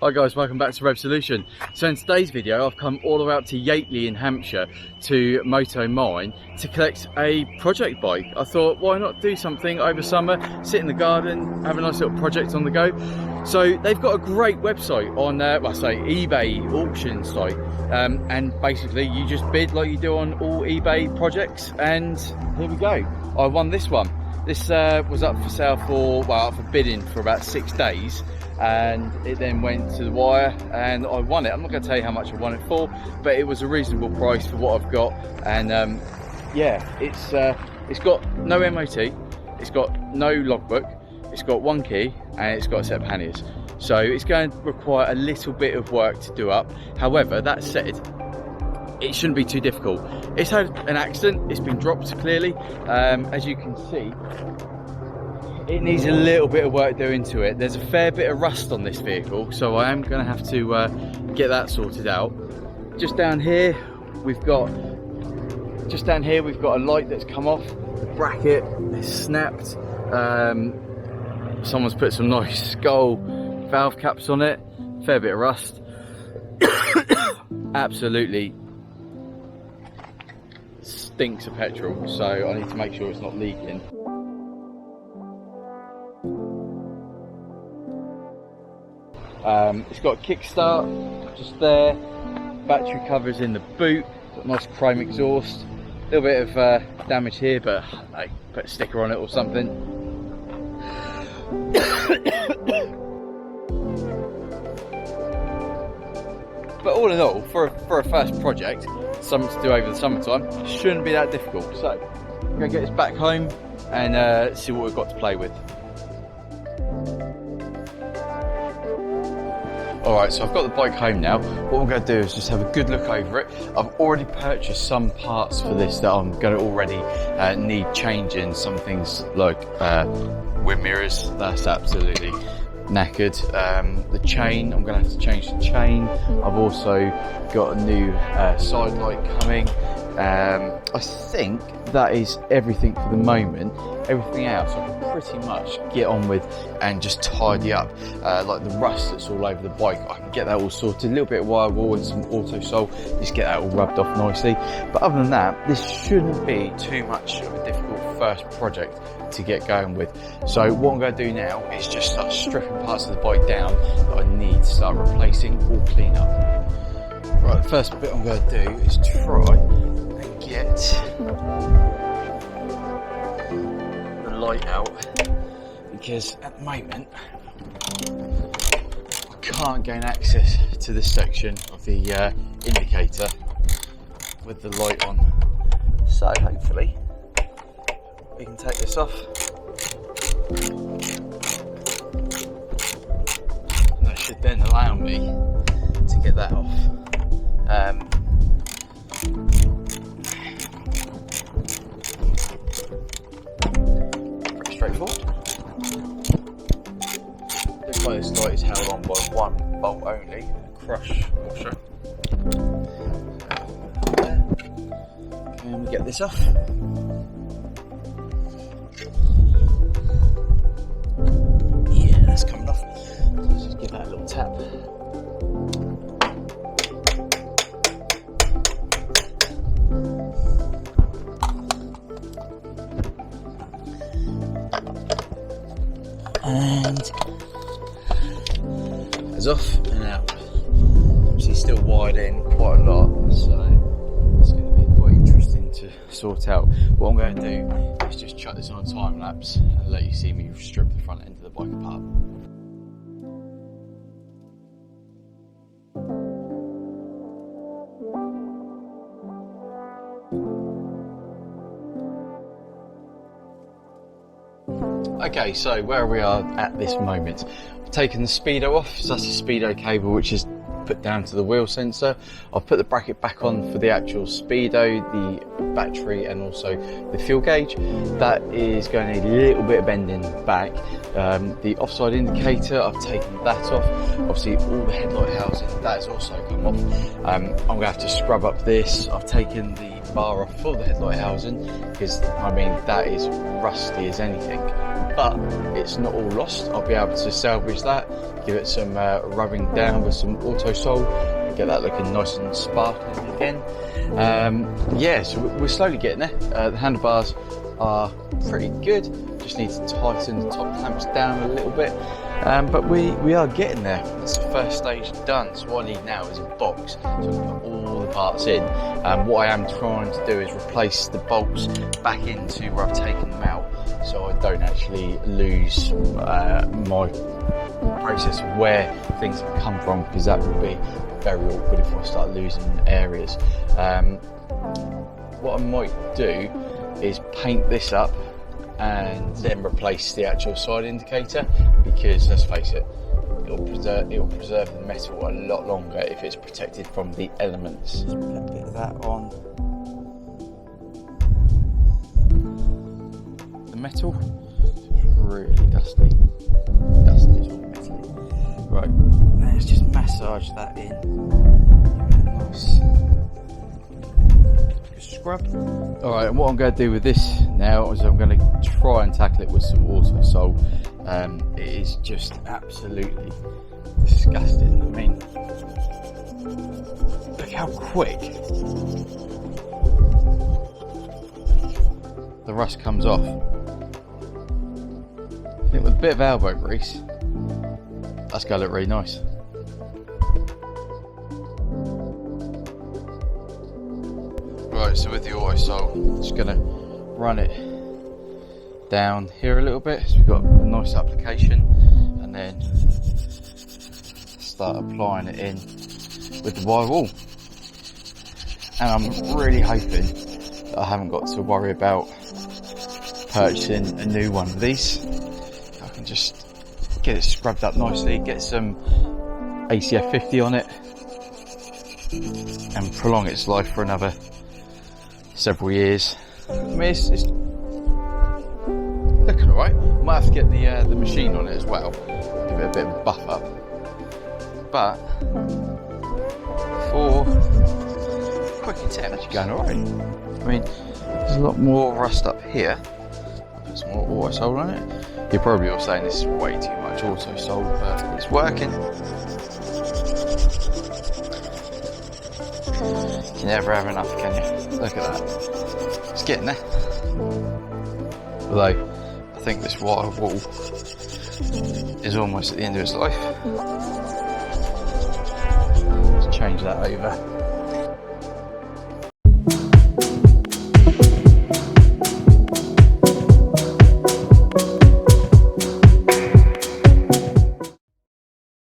Hi guys, welcome back to Rev Solution. So in today's video I've come all the way up to Yateley in Hampshire to MOTOMINE to collect a project bike. I thought, why not do something over summer, sit in the garden, have a nice little project on the go. So they've got a great website on eBay auction site, and basically you just bid like you do on all eBay projects, and here we go. I won this one. This was up for sale up for bidding for about 6 days, and it then went to the wire and I won it. I'm not going to tell you how much I won it for, but it was a reasonable price for what I've got. And yeah, it's got no MOT, it's got no logbook, it's got one key, and it's got a set of panniers. So it's going to require a little bit of work to do up. However, that said, it shouldn't be too difficult. It's had an accident, it's been dropped clearly. As you can see, it needs a little bit of work doing to it. There's a fair bit of rust on this vehicle, so I am going to have to get that sorted out. Just down here we've got a light that's come off, the bracket is snapped. Someone's put some nice skull valve caps on it, fair bit of rust. Absolutely stinks of petrol, so I need to make sure it's not leaking. It's got a kickstart just there, battery covers in the boot, got nice chrome exhaust, a little bit of damage here, but I put a sticker on it or something. But all in all, for a first project, something to do over the summertime, shouldn't be that difficult. So I'm going to get this back home and see what we've got to play with. Alright, so I've got the bike home now. What I'm going to do is just have a good look over it. I've already purchased some parts for this that I'm going to already need changing. Some things like wind mirrors, that's absolutely knackered. The chain, I'm going to have to change the chain. I've also got a new side light coming. I think that is everything for the moment. Everything else I can pretty much get on with and just tidy up. Like the rust that's all over the bike, I can get that all sorted. A little bit of wire wool and some auto sole, just get that all rubbed off nicely. But other than that, this shouldn't be too much of a difficult first project to get going with. So what I'm going to do now is just start stripping parts of the bike down that I need to start replacing or clean up. Right, the first bit I'm going to do is try and get the light out, because at the moment I can't gain access to this section of the indicator with the light on. So hopefully we can take this off, and that should then allow me to get that off. Pretty straightforward. Looks like this light is held on by one bolt only, a crush washer. And we get this off. Yeah, that's coming off. Let's just give that a little tap. And it's off and out. Obviously still wired in quite a lot, so it's going to be quite interesting to sort out. What I'm going to do is just chuck this on a time lapse and let you see me strip the front end of the bike apart. Okay, so where we are at this moment, I've taken the speedo off, so that's the speedo cable which is put down to the wheel sensor. I've put the bracket back on for the actual speedo, the battery and also the fuel gauge. That is going to need a little bit of bending back. The offside indicator, I've taken that off. Obviously all the headlight housing, that has also come off. I'm going to have to scrub up this. I've taken the bar off for the headlight housing, because I mean that is rusty as anything, but it's not all lost. I'll be able to salvage that, give it some rubbing down with some Auto-Sol, get that looking nice and sparkling again. Yeah, so we're slowly getting there. The handlebars are pretty good, just need to tighten the top clamps down a little bit, but we are getting there. That's the first stage done. So what I need now is a box so I can put all the parts in. What I am trying to do is replace the bolts back into where I've taken them out, so I don't actually lose my process of where things have come from, because that would be very awkward if I start losing areas. What I might do is paint this up and then replace the actual side indicator, because let's face it, it'll preserve the metal a lot longer if it's protected from the elements. Just put a bit of that on. The metal is really dusty. Dusty is all metal. Right, let's just massage that in. Give it a nice scrub. Alright, and what I'm going to do with this now is I'm going to try and tackle it with some Auto-Sol. It is just absolutely disgusting. I mean, look how quick the rust comes off. I think with a bit of elbow grease, that's going to look really nice. Right, so with the Auto-Sol, I'm just going to run it down here a little bit, so we've got a nice application, and then start applying it in with the wire wool. And I'm really hoping that I haven't got to worry about purchasing a new one of these. I can just get it scrubbed up nicely, get some ACF 50 on it, and prolong its life for another several years. I mean, it's looking alright. Might have to get the machine on it as well, give it a bit of a buff up. But for quick attempt, it's going alright. I mean, there's a lot more rust up here. I'll put some more Auto-Sol on it. You're probably all saying this is way too much Auto-Sol, but it's working. You never have enough, can you? Look at that. It's getting there. Although, I think this wire wool is almost at the end of its life. Let's change that over.